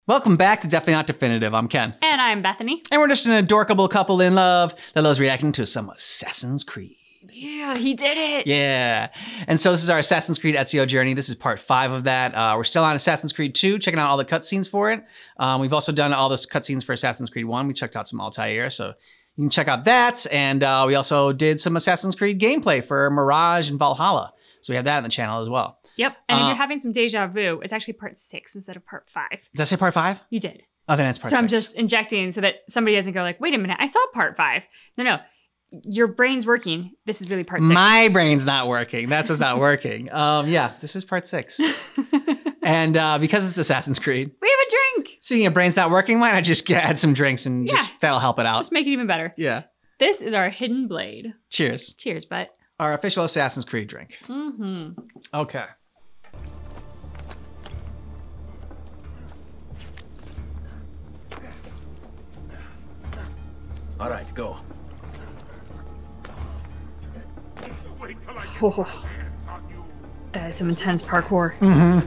Welcome back to Definitely Not Definitive. I'm Ken. And I'm Bethany. And we're just an adorable couple in love that loves reacting to some Assassin's Creed. Yeah, he did it. Yeah. And so this is our Assassin's Creed Ezio journey. This is part 5 of that. We're still on Assassin's Creed 2, checking out all the cutscenes for it. We've also done all those cutscenes for Assassin's Creed 1. We checked out some Altair, so you can check out that. And we also did some Assassin's Creed gameplay for Mirage and Valhalla. So we have that on the channel as well. Yep. And if you're having some deja vu, it's actually part 6 instead of part 5. Did I say part 5? You did. Oh, then it's part 6. So I'm just injecting so that somebody doesn't go like, wait a minute, I saw part 5. No. Your brain's working. This is really part 6. My brain's not working. That's what's not working. Yeah, this is part 6. And because it's Assassin's Creed. We have a drink. Speaking of brains not working, why not just add some drinks and just that'll help it out. Just make it even better. Yeah. This is our hidden blade. Cheers. Cheers, but our official Assassin's Creed drink. Mm-hmm. Okay. All right, go. Oh, that is some intense parkour. Mm-hmm.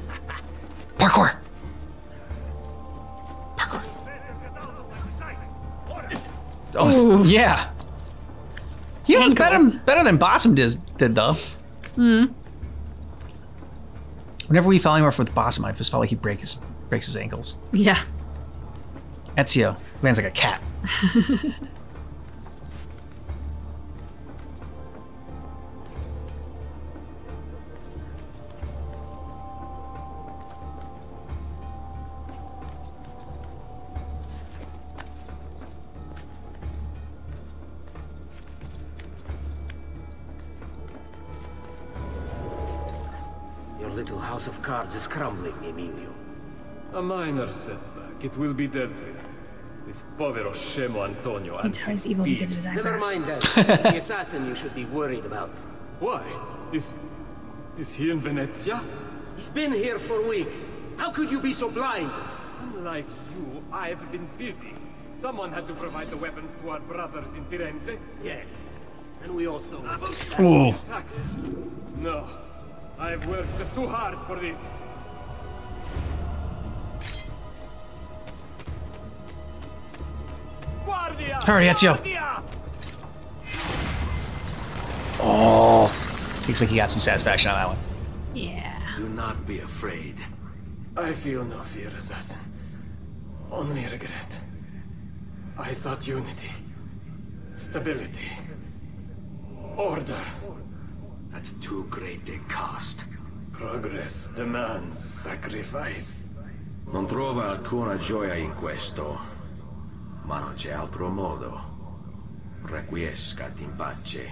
Parkour. Parkour. Oh, ooh. Yeah. He was better than Bossum did though. Hmm. Whenever we fell anywhere with Bossum, I just felt like he breaks his ankles. Yeah. Ezio lands like a cat. Your little house of cards is crumbling, Emilio. A minor setback. It will be dealt with. This povero scemo Antonio and his evil because of his thieves. Never eyebrows. mind that. It's the assassin you should be worried about. Why? Is he in Venezia? He's been here for weeks. How could you be so blind? Unlike you, I've been busy. Someone had to provide the weapon to our brothers in Firenze. Yes. And we also... Ooh. Taxes. No. I've worked too hard for this. Guardia! Hurry, Ezio. Guardia! Oh. Looks like he got some satisfaction on that one. Yeah. Do not be afraid. I feel no fear, assassin. Only regret. I sought unity, stability, order. At too great a cost. Progress demands sacrifice. Non trova alcuna gioia in questo, ma non c'è altro modo. Requiescat in pace.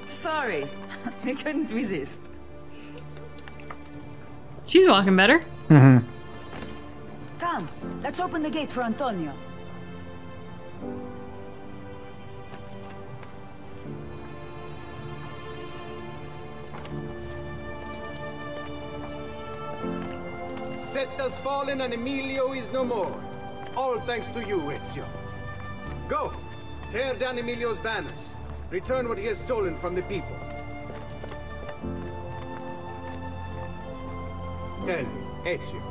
Sorry, I couldn't resist. She's walking better. Mm-hmm. Come, let's open the gate for Antonio. Set has fallen and Emilio is no more. All thanks to you, Ezio. Go! Tear down Emilio's banners. Return what he has stolen from the people. Tell me, Ezio.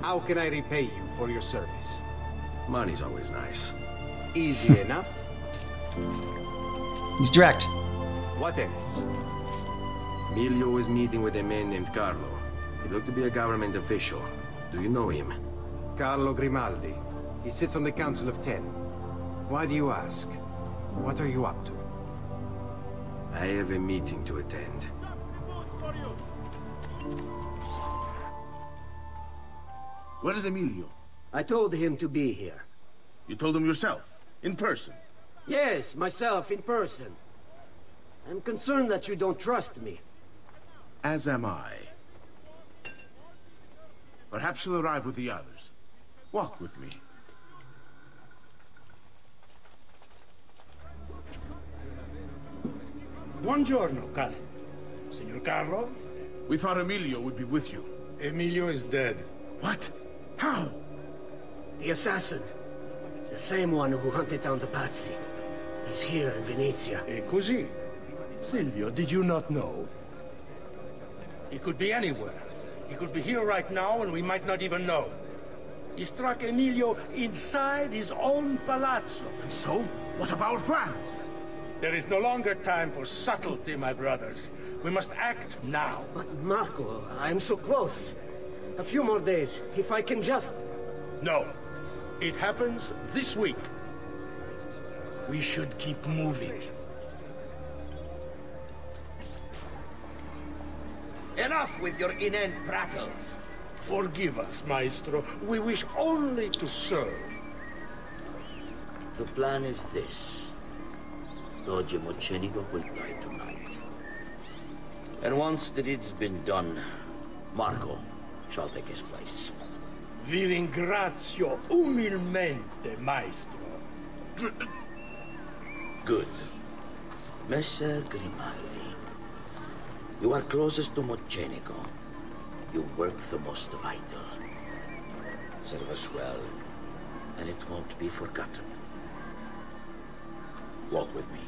How can I repay you for your service? Money's always nice. Easy enough. He's direct. What else? Emilio was meeting with a man named Carlo. He looked to be a government official. Do you know him? Carlo Grimaldi. He sits on the Council of 10. Why do you ask? What are you up to? I have a meeting to attend. Where is Emilio? I told him to be here. You told him yourself, in person. Yes, myself, in person. I'm concerned that you don't trust me. As am I. Perhaps you'll arrive with the others. Walk with me. Buongiorno, cousin. Signor Carlo? We thought Emilio would be with you. Emilio is dead. What? How? The assassin. The same one who hunted down the Pazzi. He's here in Venezia. E così? Silvio, did you not know? He could be anywhere. He could be here right now and we might not even know. He struck Emilio inside his own palazzo. And so, what of our plans? There is no longer time for subtlety, my brothers. We must act now. But Marco, I'm so close. A few more days, if I can just... No. It happens this week. We should keep moving. Enough with your inane prattles. Forgive us, Maestro. We wish only to serve. The plan is this. Doge Mocenigo will die tonight. And once the deed's been done, Marco shall take his place. Vi ringrazio umilmente, Maestro. Good. Messer Grimaldi, you are closest to Mocenigo. You work the most vital. Serve us well, and it won't be forgotten. Walk with me.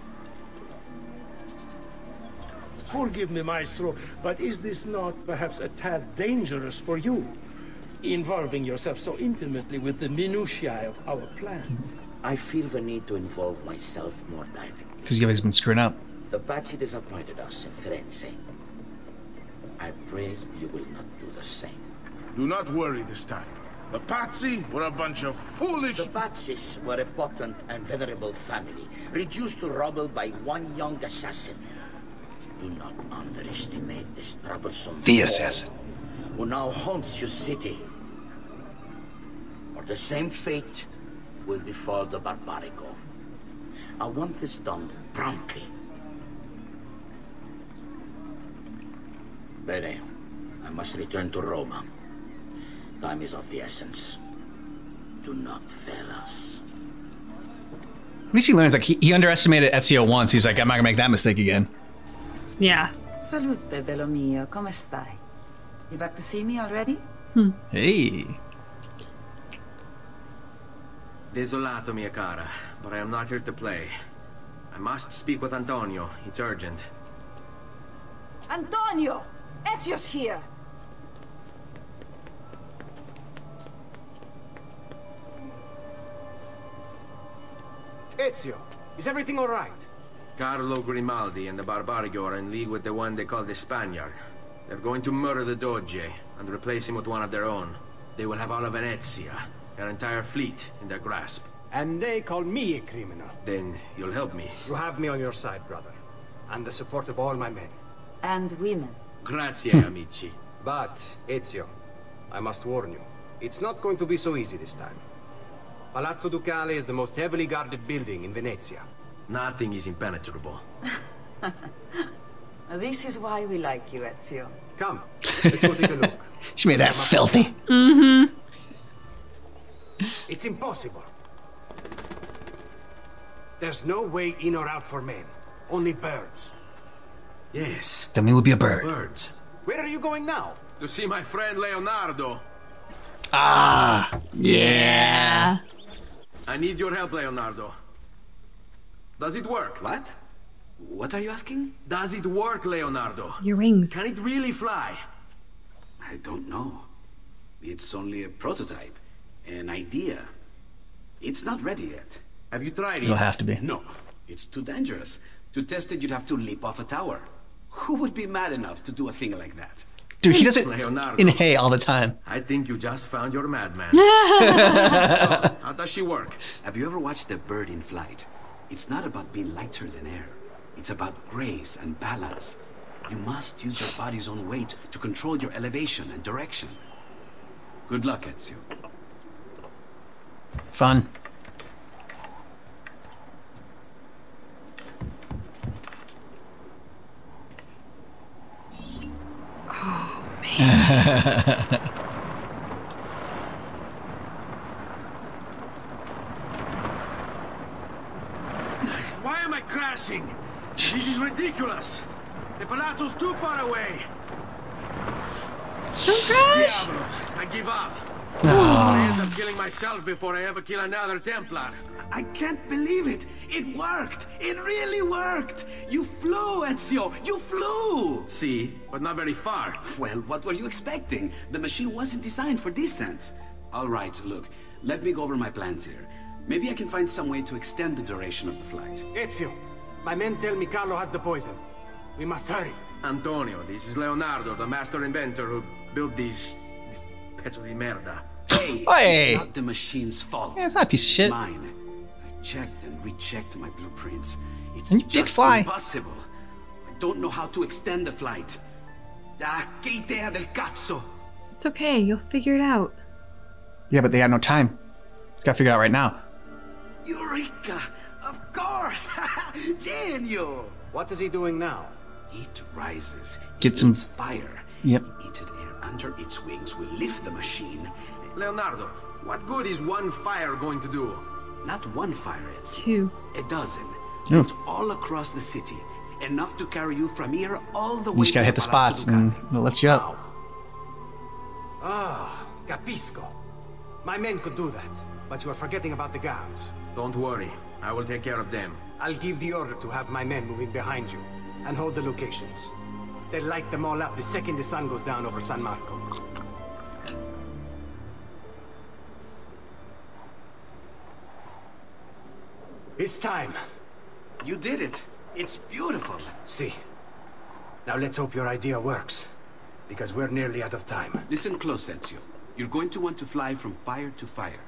Forgive me, Maestro, but is this not perhaps a tad dangerous for you? Involving yourself so intimately with the minutiae of our plans. I feel the need to involve myself more directly. Because you guys been screwing up. The Pazzi disappointed us in Firenze. I pray you will not do the same. Do not worry this time. The Pazzi were a bunch of foolish... The Pazzis were a potent and venerable family, reduced to rubble by one young assassin. Do not underestimate this troublesome... The assassin. Who now haunts your city. Or the same fate will befall the Barbarigo. I want this done promptly. Bene, I must return to Roma. Time is of the essence. Do not fail us. At least he learns, like, he underestimated Ezio once. He's like, I'm not gonna make that mistake again. Yeah. Salute, bello mio. Come stai? You back to see me already? Hey. Desolato, mia cara, but I am not here to play. I must speak with Antonio. It's urgent. Antonio! Ezio's here! Ezio, is everything all right? Carlo Grimaldi and the Barbarigo are in league with the one they call the Spaniard. They're going to murder the Doge and replace him with one of their own. They will have all of Venezia, their entire fleet, in their grasp. And they call me a criminal. Then you'll help me. You have me on your side, brother. And the support of all my men. And women. Grazie, amici. But, Ezio, I must warn you. It's not going to be so easy this time. Palazzo Ducale is the most heavily guarded building in Venezia. Nothing is impenetrable. This is why we like you, Ezio. Come, let's go take a look. She made that filthy. Mm-hmm. It's impossible. There's no way in or out for men. Only birds. Yes. Then we will be a bird. Birds. Where are you going now? To see my friend Leonardo. Ah, yeah. I need your help, Leonardo. Does it work? What? What are you asking? Does it work, Leonardo? Your wings. Can it really fly? I don't know. It's only a prototype, an idea. It's not ready yet. Have you tried it? It'll have to be. No, it's too dangerous. To test it, you'd have to leap off a tower. Who would be mad enough to do a thing like that? Dude, he does it Leonardo. in hay all the time. I think you just found your madman. So, how does she work? Have you ever watched a bird in flight? It's not about being lighter than air. It's about grace and balance. You must use your body's own weight to control your elevation and direction. Good luck, Ezio. Fun. Oh, man. Why am I crashing? This is ridiculous. The palazzo's too far away. Don't crash. Diablo. I give up. Oh. I end up killing myself before I ever kill another Templar. I can't believe it! It worked! It really worked! You flew, Ezio! You flew! See, but not very far. Well, what were you expecting? The machine wasn't designed for distance. All right, look, let me go over my plans here. Maybe I can find some way to extend the duration of the flight. Ezio, my men tell me Carlo has the poison. We must hurry. Antonio, this is Leonardo, the master inventor who built these pezzo di merda. Hey, Hey. it's not the machine's fault. Yeah, it's not a piece of shit. It's mine. I checked and rechecked my blueprints. It's And you did just fly. impossible. I don't know how to extend the flight. Ah, che idea del cazzo! It's okay. You'll figure it out. Yeah, but they got no time. It's got to figure it out right now. Eureka! Of course! Genio! What is he doing now? Heat rises. Get It some- needs fire. Yep. Heated air under its wings will lift the machine. Leonardo, what good is one fire going to do? Not one fire, Ezio. 2. A dozen. Yeah. Built all across the city. Enough to carry you from here all the way You just got to hit the Palazzo spots and Ducale. it'll lift you up. Ah, capisco. My men could do that, but you are forgetting about the guards. Don't worry, I will take care of them. I'll give the order to have my men moving behind you and hold the locations. They'll light them all up the second the sun goes down over San Marco. It's time. You did it. It's beautiful. See. Now let's hope your idea works, because we're nearly out of time. Listen close, Ezio. You're going to want to fly from fire to fire.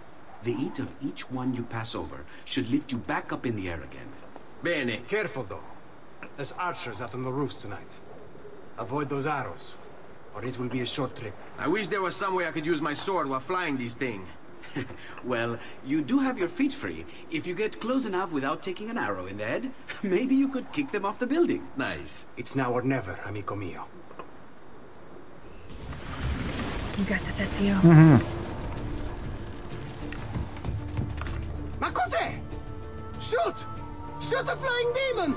The heat of each one you pass over should lift you back up in the air again. Bene. Careful, though. There's archers out on the roofs tonight. Avoid those arrows, or it will be a short trip. I wish there was some way I could use my sword while flying these things. Well, you do have your feet free. If you get close enough without taking an arrow in the head, maybe you could kick them off the building. Nice. It's now or never, amico mio. You got this, Ezio. Ma cos'è? Shoot! Shoot a flying demon!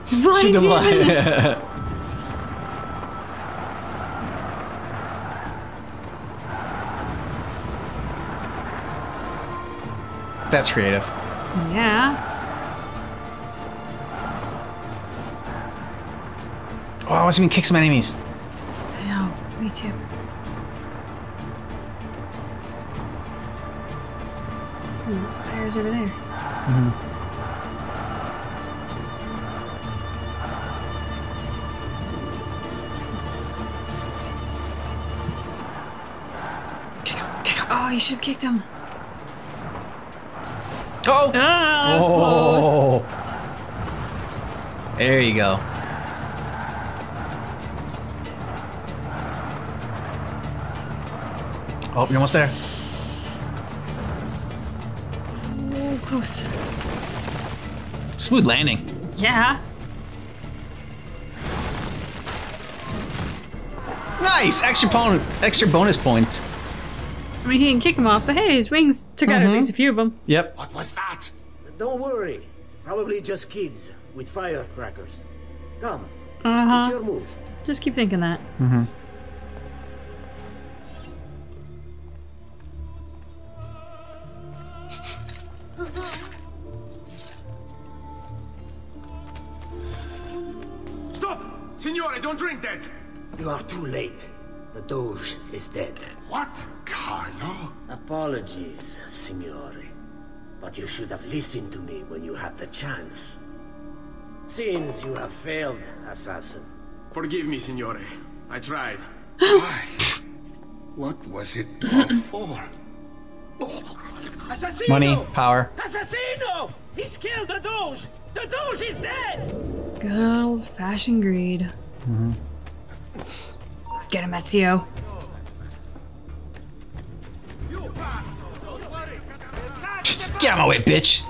Shoot the Flying demon. blood. That's creative. Yeah. Oh, I want to see me kick some enemies. I know. Me too. Ooh, there's fires over there. Oh, you should have kicked him. Oh! Ah, that was close. There you go. Oh, you're almost there. Oh, close. Smooth landing. Yeah. Nice! Extra bonus points. I mean, he didn't kick him off, but hey, his wings took out at least a few of them. Yep. What was that? Don't worry. Probably just kids with firecrackers. Come, it's Uh-huh. your move. Just keep thinking that. Stop! Signore, don't drink that! You are too late. The Doge is dead. What? Carlo? Apologies, Signore. But you should have listened to me when you had the chance. Since you have failed, assassin. Forgive me, Signore. I tried. Why? What was it all for? Assassino! Money, power. Assassino! He's killed the Doge! The Doge is dead! Good old-fashioned greed. Get him, Ezio. Get out of my way, bitch.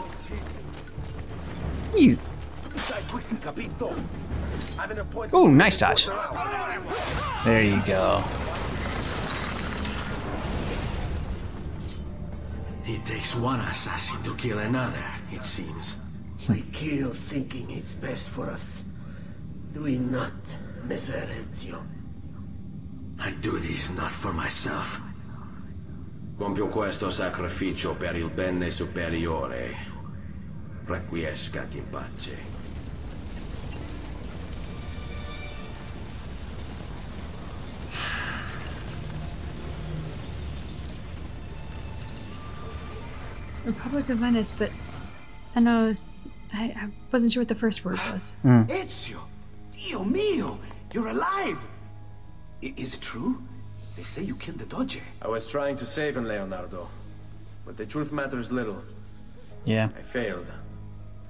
He's... Ooh, nice dodge. There you go. It takes one assassin to kill another, it seems. We kill thinking it's best for us. Do we not, Messer Ezio? I do this not for myself, Compio questo sacrificio per il bene superiore. Requiescat in pace. Republic of Venice, but Senos... I wasn't sure what the first word was. Ezio! Dio mio! You're alive! Is it true? They say you killed the Doge. I was trying to save him, Leonardo. But the truth matters little. Yeah. I failed.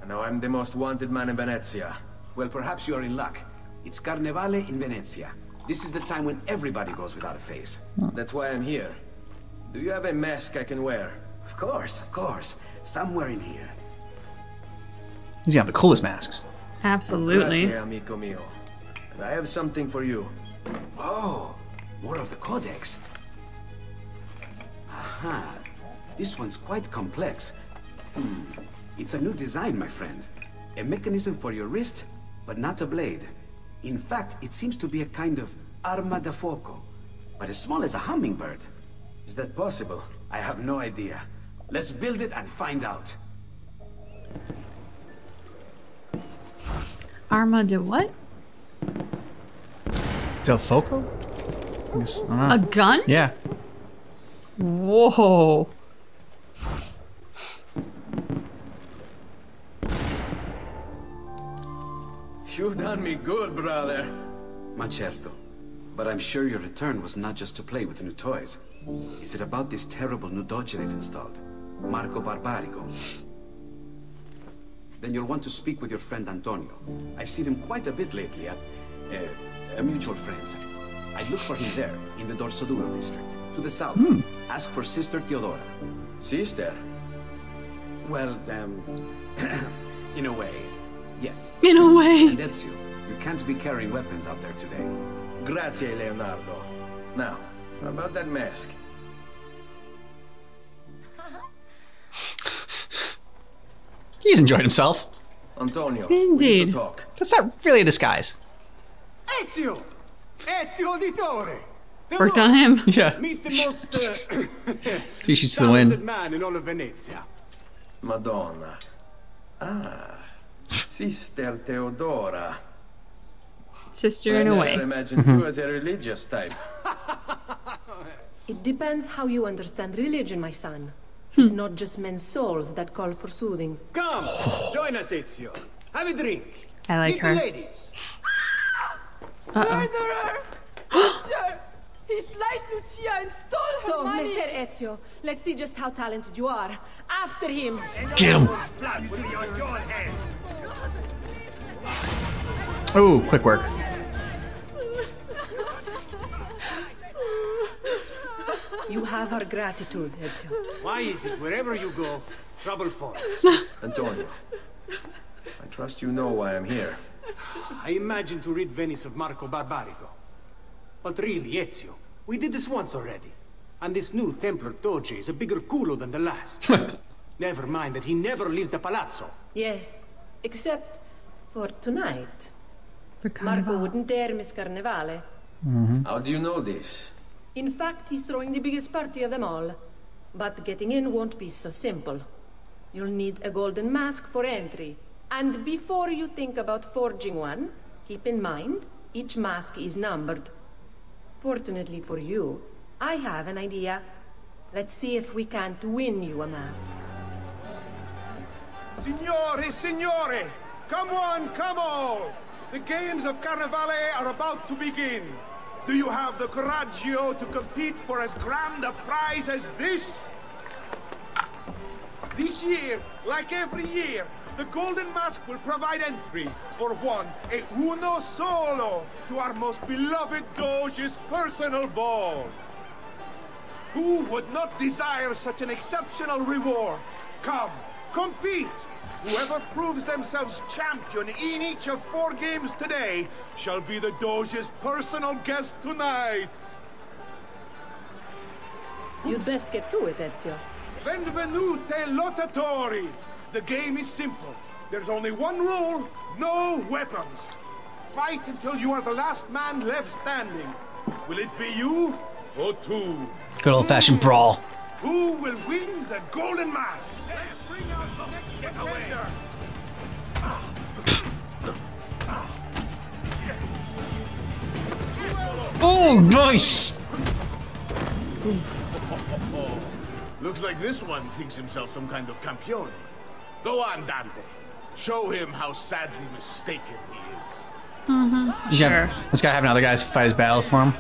And now I'm the most wanted man in Venezia. Well, perhaps you are in luck. It's Carnevale in Venezia. This is the time when everybody goes without a face. That's why I'm here. Do you have a mask I can wear? Of course, of course. Somewhere in here. He's gonna have the coolest masks. Absolutely. Grazie, amico mio. And I have something for you. Oh, more of the Codex. Aha. This one's quite complex. It's a new design, my friend. A mechanism for your wrist, but not a blade. In fact, it seems to be a kind of arma da fuoco, but as small as a hummingbird. Is that possible? I have no idea. Let's build it and find out. Arma de what? Del Foco? I guess, I don't know. A gun? Yeah. Whoa. You've done me good, brother. Ma certo. But I'm sure your return was not just to play with new toys. Is it about this terrible new doge they've installed? Marco Barbarigo? Then you'll want to speak with your friend Antonio. I've seen him quite a bit lately at a mutual friend's. I'd look for him there, in the Dorsoduro district, to the south. Ask for Sister Theodora. Sister? Well, in a way, yes. In a Sister. way. And Ezio, you can't be carrying weapons out there today. Grazie, Leonardo. Now, how about that mask? He's enjoyed himself. Antonio, we need Indeed. to talk. That's not really a disguise. Ezio! Ezio Auditore! Worked on him. Yeah. Meet the most Species to the talented wind. man in all of Venezia. Madonna. Ah, Sister Theodora. Sister in I a never way. imagined you as a religious type. It depends how you understand religion, my son. It's not just men's souls that call for soothing. Come, join us, Ezio. Have a drink. I like Meet her. the ladies. Murderer! Butcher! He sliced Lucia and stole So, her money! Messer Ezio, let's see just how talented you are. After him! Get him. Oh, quick work. You have our gratitude, Ezio. Why is it wherever you go, trouble falls? Antonio, I trust you know why I'm here. I imagine to rid Venice of Marco Barbarigo. But really, Ezio, we did this once already. And this new Templar Doge is a bigger culo than the last. Never mind that he never leaves the palazzo. Yes, except for tonight. For Marco Carnival. wouldn't dare miss Carnevale. How do you know this? In fact, he's throwing the biggest party of them all. But getting in won't be so simple. You'll need a golden mask for entry. And before you think about forging one, keep in mind, each mask is numbered. Fortunately for you, I have an idea. Let's see if we can't win you a mask. Signore, signore! Come on, come all! The games of Carnevale are about to begin. Do you have the coraggio to compete for as grand a prize as this? This year, like every year, the Golden Mask will provide entry for one, e uno solo, to our most beloved Doge's personal ball. Who would not desire such an exceptional reward? Come, compete! Whoever proves themselves champion in each of 4 games today shall be the Doge's personal guest tonight. You'd best get to it, Ezio. Benvenute lottatori! The game is simple. There's only one rule, no weapons. Fight until you are the last man left standing. Will it be you or two? Good old-fashioned brawl. Who will win the Golden Mask? Let's bring out the next contender. Oh, nice! Looks like this one thinks himself some kind of campione. Go on, Dante. Show him how sadly mistaken he is. Sure. This guy having other guys fight his battles for him.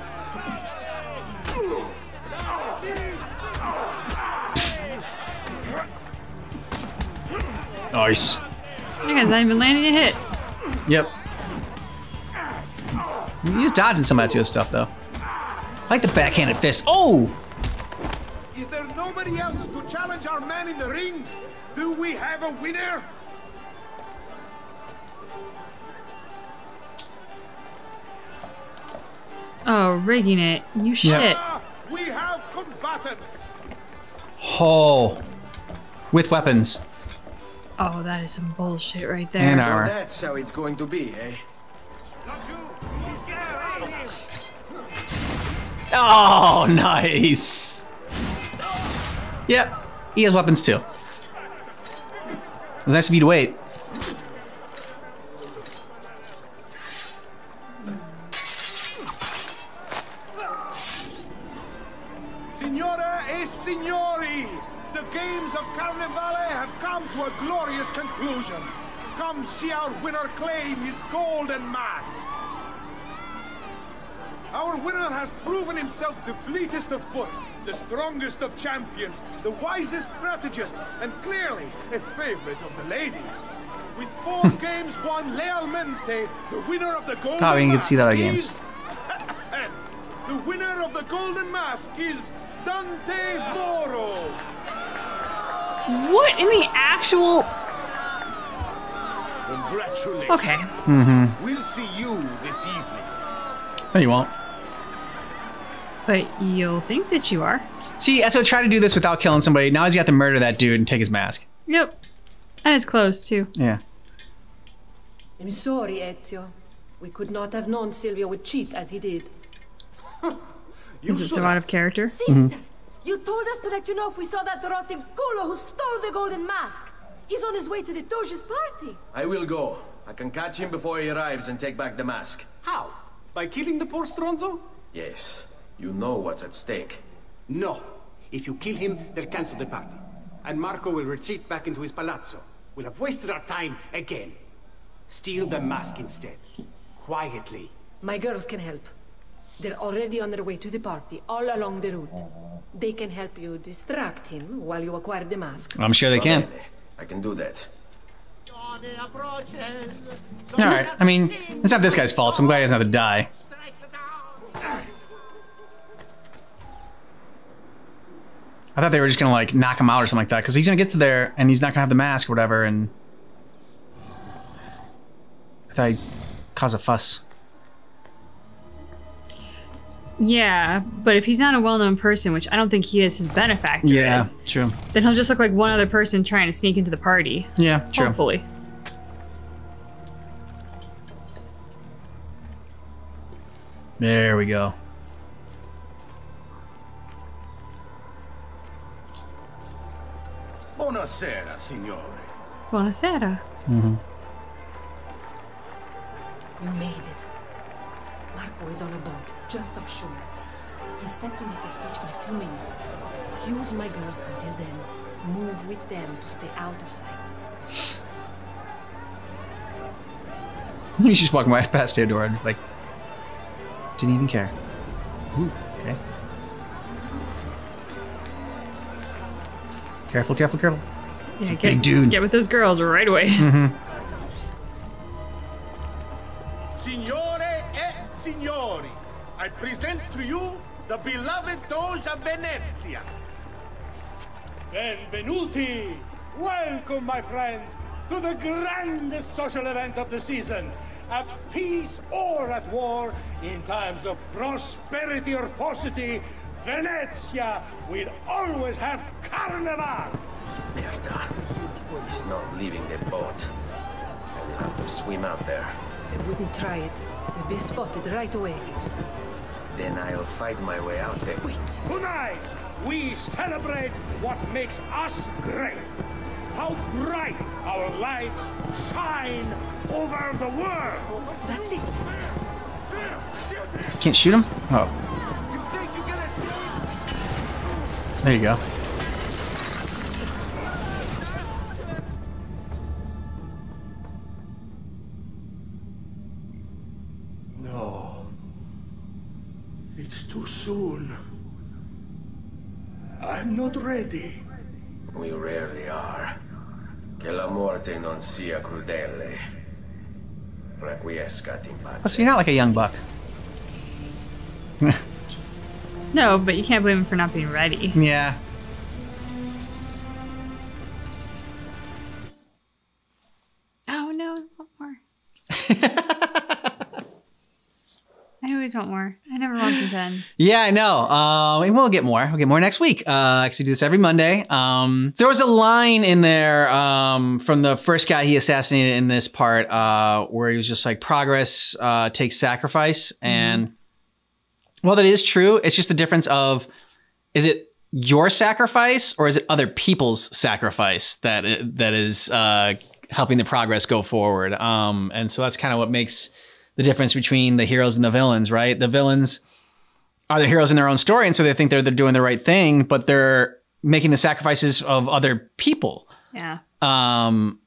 Nice. That guy's not even landing a hit. Yep. He's dodging some of Ezio's stuff, though. I like the backhanded fist. Oh! Is there nobody else to challenge our man in the ring? Do we have a winner? Oh, rigging it. You shit. We have combatants. Oh. With weapons. Oh, that is some bullshit right there. And So armor. that's how it's going to be, eh? Oh, nice. Yep. He has weapons, too. It was nice of you to wait. Signore e signori, the games of Carnevale have come to a glorious conclusion. Come see our winner claim his golden mask. Our winner has proven himself the fleetest of foot, the strongest of champions, the wisest strategist, and clearly a favorite of the ladies. With 4 games won lealmente, the winner of the golden Oh, we didn't get to mask see the other is... games. And the winner of the golden mask is Dante Moro. What in the actual... Congratulations. Okay. Mm-hmm. We'll see you this evening. No, you won't. But you'll think that you are. See, Ezio tried to do this without killing somebody. Now he's got to murder that dude and take his mask. Yep. And his clothes, too. Yeah. I'm sorry, Ezio. We could not have known Silvio would cheat as he did. Is it so out of character? Sister, you told us to let you know if we saw that rotten culo who stole the golden mask. He's on his way to the Doge's party. I will go. I can catch him before he arrives and take back the mask. How? By killing the poor Stronzo? Yes. You know what's at stake. No. If you kill him, they'll cancel the party. And Marco will retreat back into his palazzo. We'll have wasted our time again. Steal the mask instead. Quietly. My girls can help. They're already on their way to the party, all along the route. They can help you distract him while you acquire the mask. I'm sure they can. I can do that. Alright, I mean, it's not this guy's fault, so I'm glad he doesn't have to die. I thought they were just gonna, like, knock him out or something like that, because he's gonna get to there, and he's not gonna have the mask or whatever, and... I thought I'd cause a fuss. Yeah, but if he's not a well-known person, which I don't think he is, his benefactor is, true. then he'll just look like one other person trying to sneak into the party. Yeah, true. Hopefully. There we go. Buonasera, signore. Buonasera. Mm-hmm. You made it. Marco is on a boat, just offshore. He's set to make a speech in a few minutes. Use my girls until then. Move with them to stay out of sight. He's just walking right past Theodore and, like, didn't even care. Ooh, okay. Careful, careful, careful. Yeah, big dude. Get with those girls right away. Mm-hmm. Signore e signori, I present to you the beloved Doge of Venezia. Benvenuti! Welcome, my friends, to the grandest social event of the season. At peace or at war, in times of prosperity or paucity, Venezia will always have Carnival! Merda. He's not leaving the boat. I will have to swim out there. They wouldn't try it. We'd be spotted right away. Then I'll fight my way out there. Wait. Tonight, we celebrate what makes us great. How bright our lights shine over the world. That's it. Can't shoot him? Oh. You think you can escape? There you go. No. It's too soon. I'm not ready. We rarely are. Che la morte non sia crudele. Requiescat in pace. Oh, so you're not like a young buck. No, but you can't blame him for not being ready. Yeah. Oh no, I want more. I always want more. I never want the 10. Yeah, I know. And we'll get more. We'll get more next week. Actually, do this every Monday. There was a line in there from the first guy he assassinated in this part where he was just like, progress takes sacrifice. And while that is true, it's just the difference of, is it your sacrifice or is it other people's sacrifice that is helping the progress go forward? And so that's kind of what makes the difference between the heroes and the villains, right? The villains are the heroes in their own story, and so they think they're doing the right thing, but they're making the sacrifices of other people. Yeah.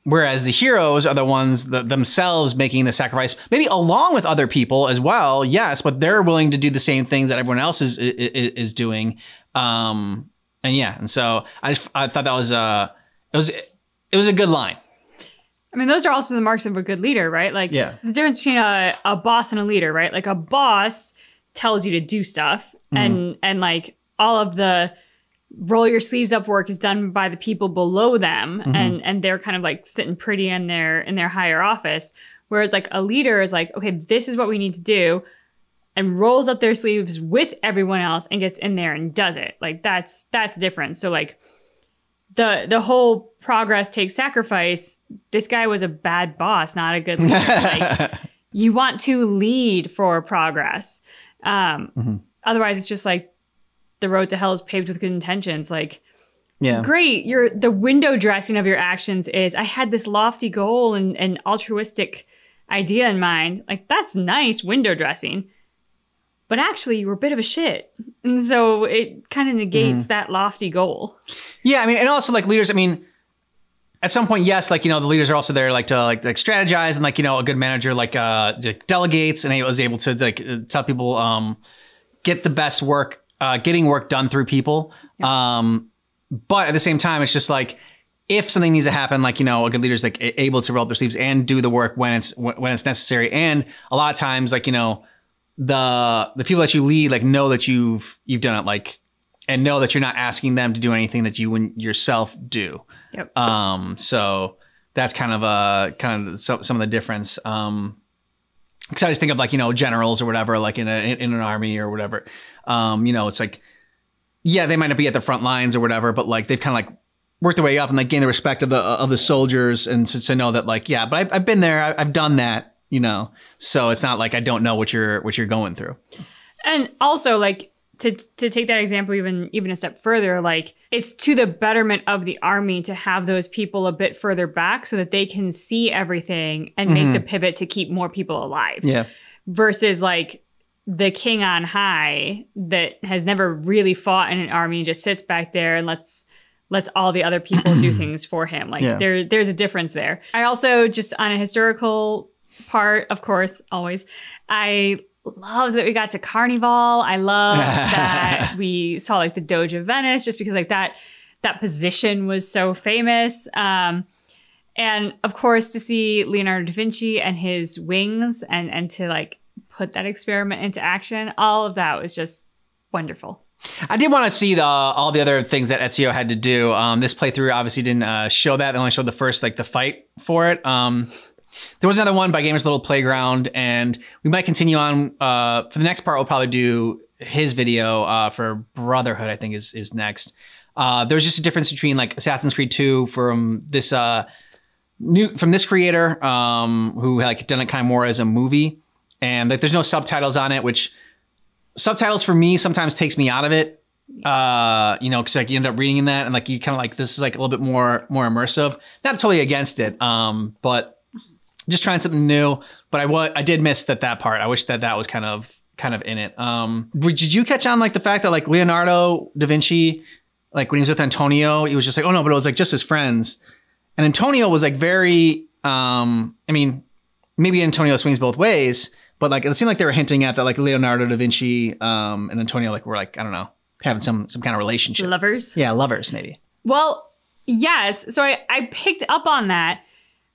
Whereas the heroes are the ones themselves making the sacrifice, maybe along with other people as well, yes, but they're willing to do the same things that everyone else is doing. And yeah, and so I thought that was it was a good line. I mean, those are also the marks of a good leader, right? Like, yeah. The difference between a boss and a leader, right? Like, a boss tells you to do stuff, and like all of the roll your sleeves up work is done by the people below them, and they're kind of like sitting pretty in their higher office. Whereas like a leader is like, okay, this is what we need to do, and rolls up their sleeves with everyone else and gets in there and does it. Like that's different. So like the whole progress takes sacrifice. This guy was a bad boss, not a good leader. Like, you want to lead for progress. Otherwise, it's just like the road to hell is paved with good intentions. Like, yeah, great. The window dressing of your actions is, I had this lofty goal and altruistic idea in mind. Like, that's nice window dressing. But actually, you were a bit of a shit. And so it kind of negates that lofty goal. Yeah, I mean, and also like leaders, I mean, at some point, yes, like, you know, the leaders are also there like to like strategize, and like, you know, a good manager like delegates, and he was able to like tell people get the best work, getting work done through people. Yeah. But at the same time, it's just like, if something needs to happen, like, you know, a good leader is like able to roll up their sleeves and do the work when it's necessary. And a lot of times, like, you know, the people that you lead like know that you've done it, like, and know that you're not asking them to do anything that you wouldn't yourself do. Yep. So that's kind of some of the difference. Because I just think of like, you know, generals or whatever, like in an army or whatever. You know, it's like, yeah, they might not be at the front lines or whatever, but like they've kind of like worked their way up and like gained the respect of the soldiers, and to know that like, yeah, but I've been there, I've done that. You know, so it's not like I don't know what you're going through. And also, like, to take that example even a step further, like, it's to the betterment of the army to have those people a bit further back so that they can see everything and make the pivot to keep more people alive. Yeah. Versus like the king on high that has never really fought in an army and just sits back there and lets all the other people do things for him. Like, there's a difference there. I also, just on a historical part, of course, always, I love that we got to Carnival. I love that we saw like the Doge of Venice, just because like that position was so famous. And of course, to see Leonardo da Vinci and his wings and to like put that experiment into action, all of that was just wonderful. I did want to see all the other things that Ezio had to do. This playthrough obviously didn't show that. They only showed the first, like the fight for it. There was another one by Gamer's Little Playground, and we might continue on. For the next part, we'll probably do his video for Brotherhood, I think is next. There's just a difference between like Assassin's Creed 2 from this creator who had like done it kind of more as a movie, and like there's no subtitles on it, which subtitles for me sometimes takes me out of it. You know, because like you end up reading in that and like you kind of like this is like a little bit more immersive. Not totally against it, but just trying something new. But I did miss that part. I wish that was kind of in it. Did you catch on like the fact that like Leonardo da Vinci, like when he was with Antonio, he was just like, oh no, but it was like just his friends. And Antonio was like very, I mean, maybe Antonio swings both ways, but like it seemed like they were hinting at that like Leonardo da Vinci and Antonio like were like, I don't know, having some kind of relationship. Lovers? Yeah, lovers maybe. Well, yes. So I picked up on that,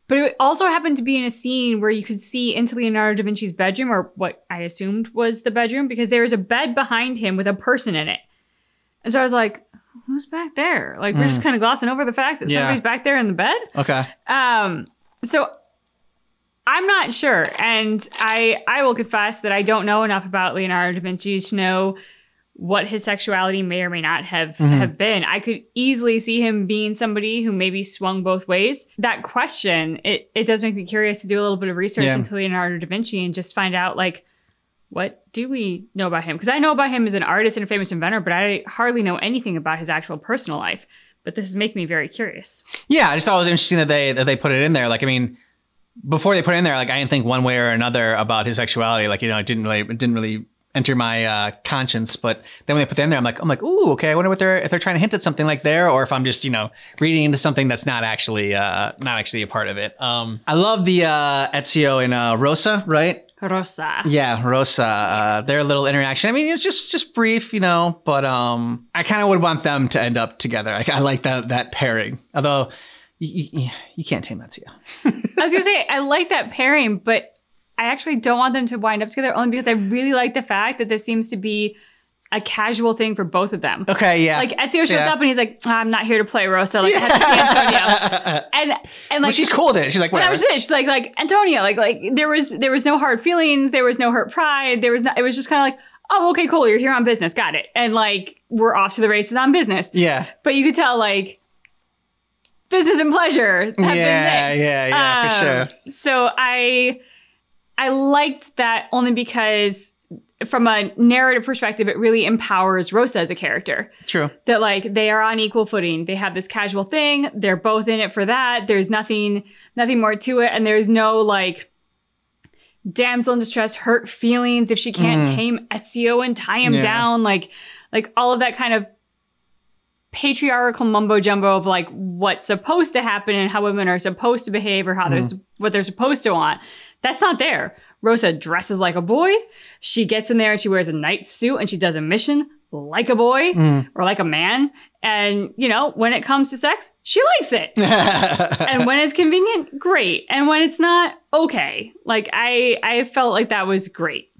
but it also happened to be in a scene where you could see into Leonardo da Vinci's bedroom, or what I assumed was the bedroom, because there was a bed behind him with a person in it. And so I was like, who's back there? Like, we're just kind of glossing over the fact that somebody's back there in the bed. Okay. So I'm not sure. And I will confess that I don't know enough about Leonardo da Vinci to know what his sexuality may or may not have been. I could easily see him being somebody who maybe swung both ways. That question, it does make me curious to do a little bit of research into Leonardo da Vinci and just find out, like, what do we know about him? Because I know about him as an artist and a famous inventor, but I hardly know anything about his actual personal life. But this is making me very curious. Yeah, I just thought it was interesting that they put it in there. Like, I mean, before they put it in there, like I didn't think one way or another about his sexuality. Like, you know, it didn't really enter my conscience. But then when they put it in there, I'm like, ooh, okay. I wonder if they're trying to hint at something like there, or if I'm just, you know, reading into something that's not actually a part of it. I love the Ezio and Rosa, right? Rosa. Yeah, Rosa. Their little interaction. I mean, it's just brief, you know, but I kind of would want them to end up together. I like that pairing. Although you can't tame Ezio. I was gonna say I like that pairing, but I actually don't want them to wind up together only because I really like the fact that this seems to be a casual thing for both of them. Okay, yeah. Like Ezio shows up and he's like, I'm not here to play Rosa. Like I have to see Antonio. And like, well, she's cool with it. She's like, whatever. That was it. She's like Antonio. Like there was no hard feelings. There was no hurt pride. It was just kind of like, oh, okay, cool. You're here on business. Got it. And like we're off to the races on business. Yeah. But you could tell like business and pleasure have been mixed. Yeah, for sure. So I liked that only because from a narrative perspective, it really empowers Rosa as a character. True. That like they are on equal footing. They have this casual thing. They're both in it for that. There's nothing more to it. And there's no like damsel in distress, hurt feelings if she can't tame Ezio and tie him down. Like all of that kind of patriarchal mumbo jumbo of like what's supposed to happen and how women are supposed to behave or how what they're supposed to want. That's not there. Rosa dresses like a boy. She gets in there and she wears a night suit and she does a mission like a boy or like a man. And, you know, when it comes to sex, she likes it. And when it's convenient, great. And when it's not, okay. Like, I felt like that was great.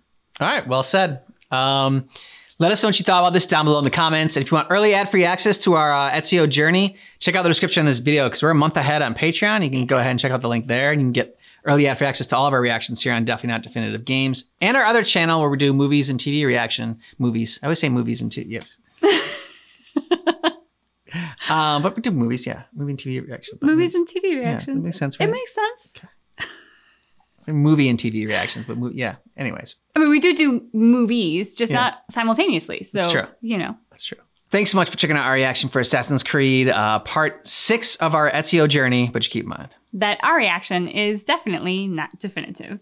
All right. Well said. Let us know what you thought about this down below in the comments. And if you want early ad-free access to our Ezio journey, check out the description of this video because we're a month ahead on Patreon. You can go ahead and check out the link there and you can get early ad-free access to all of our reactions here on Definitely Not Definitive Games and our other channel where we do movies and TV reaction. Movies. I always say movies and TV. Yes. But we do movies, yeah. Movie and TV reactions. Movies and TV reactions. Yeah, that makes sense, right? It makes sense. Okay. Movie and TV reactions, but yeah. Anyways. I mean, we do movies, just not simultaneously. So, that's true. You know. That's true. Thanks so much for checking out our reaction for Assassin's Creed, part 6 of our Ezio journey, but you keep in mind that our reaction is definitely not definitive.